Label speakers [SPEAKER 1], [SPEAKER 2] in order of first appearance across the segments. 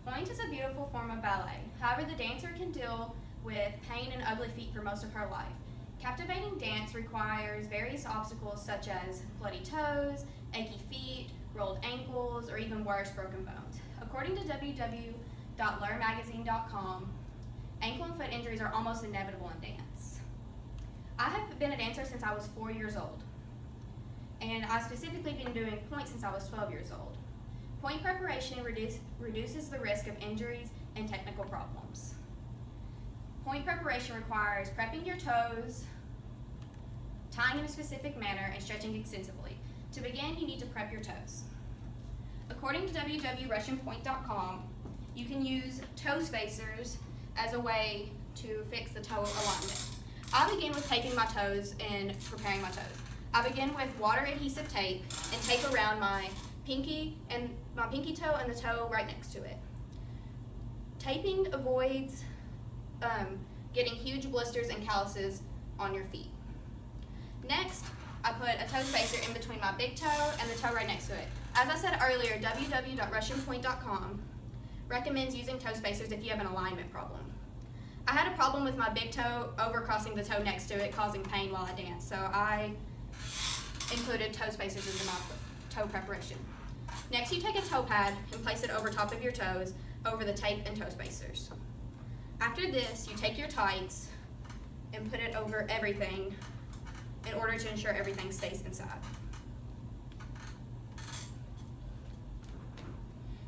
[SPEAKER 1] Pointe is a beautiful form of ballet. However, the dancer can deal with pain and ugly feet for most of her life. Captivating dance requires various obstacles such as bloody toes, achy feet, rolled ankles, or even worse, broken bones. According to www.learnmagazine.com, ankle and foot injuries are almost inevitable in dance. I have been a dancer since I was 4 years old, and I've specifically been doing pointe since I was 12 years old. Pointe preparation reduces the risk of injuries and technical problems. Pointe preparation requires prepping your toes, tying in a specific manner, and stretching extensively. To begin, you need to prep your toes. According to www.russianpointe.com, you can use toe spacers as a way to fix the toe alignment. I begin with taping my toes and preparing my toes. I begin with water adhesive tape and tape around my pinky toe and the toe right next to it. Taping avoids getting huge blisters and calluses on your feet. Next, I put a toe spacer in between my big toe and the toe right next to it. As I said earlier, www.russianpointe.com recommends using toe spacers if you have an alignment problem. I had a problem with my big toe overcrossing the toe next to it, causing pain while I danced, so I included toe spacers into my toe preparation. Next, you take a toe pad and place it over top of your toes, over the tape and toe spacers. After this, you take your tights and put it over everything in order to ensure everything stays inside.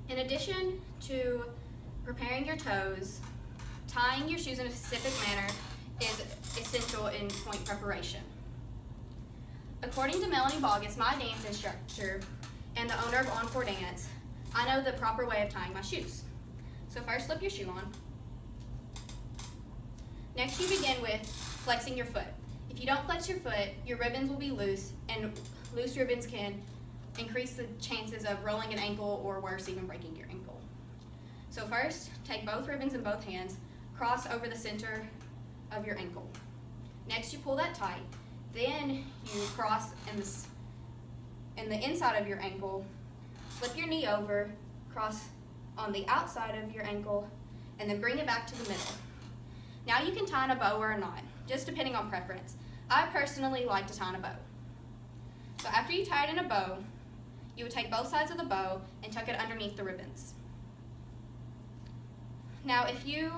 [SPEAKER 1] In addition to preparing your toes, tying your shoes in a specific manner is essential in pointe preparation. According to Melanie Bogus, my dance instructor and the owner of Encore Dance, I know the proper way of tying my shoes. So first, slip your shoe on. Next, you begin with flexing your foot. If you don't flex your foot, your ribbons will be loose, and loose ribbons can increase the chances of rolling an ankle or worse, even breaking your ankle. So first, take both ribbons in both hands, cross over the center of your ankle. Next, you pull that tight. Then you cross in the inside of your ankle, flip your knee over, cross on the outside of your ankle, and then bring it back to the middle. Now you can tie in a bow or a knot, just depending on preference. I personally like to tie in a bow. So after you tie it in a bow, you would take both sides of the bow and tuck it underneath the ribbons. Now if you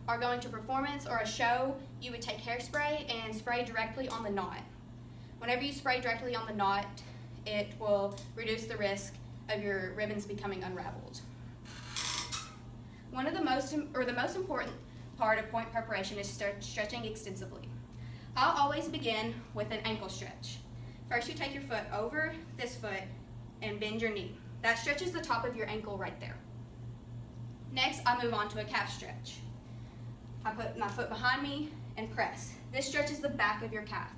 [SPEAKER 1] are going to a performance or a show, you would take hairspray and spray directly on the knot. Whenever you spray directly on the knot, it will reduce the risk of your ribbons becoming unraveled. The most important part of pointe preparation is stretching extensively. I'll always begin with an ankle stretch. First, you take your foot over this foot and bend your knee. That stretches the top of your ankle right there. Next, I move on to a calf stretch. I put my foot behind me and press. This stretches the back of your calf.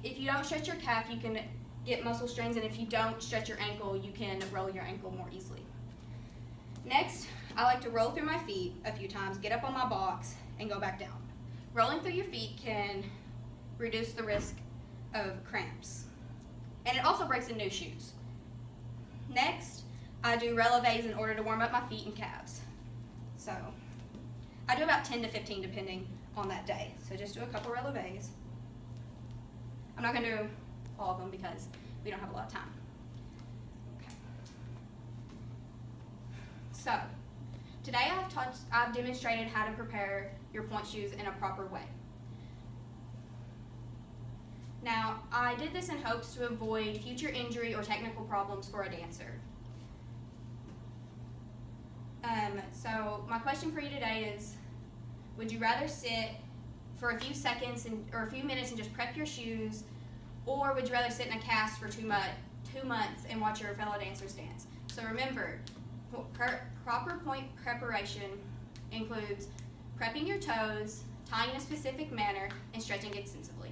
[SPEAKER 1] If you don't stretch your calf, you can get muscle strains, and if you don't stretch your ankle, you can roll your ankle more easily. Next, I like to roll through my feet a few times, get up on my box, and go back down. Rolling through your feet can reduce the risk of cramps. And it also breaks in new shoes. Next, I do releves in order to warm up my feet and calves. So, I do about 10 to 15 depending on that day. So just do a couple releves. I'm not going to do all of them because we don't have a lot of time. Okay. So, today I've demonstrated how to prepare your pointe shoes in a proper way. Now, I did this in hopes to avoid future injury or technical problems for a dancer. So my question for you today is, would you rather sit for a few seconds or a few minutes and just prep your shoes, or would you rather sit in a cast for 2 months and watch your fellow dancers dance? So remember, proper pointe preparation includes prepping your toes, tying in a specific manner, and stretching extensively.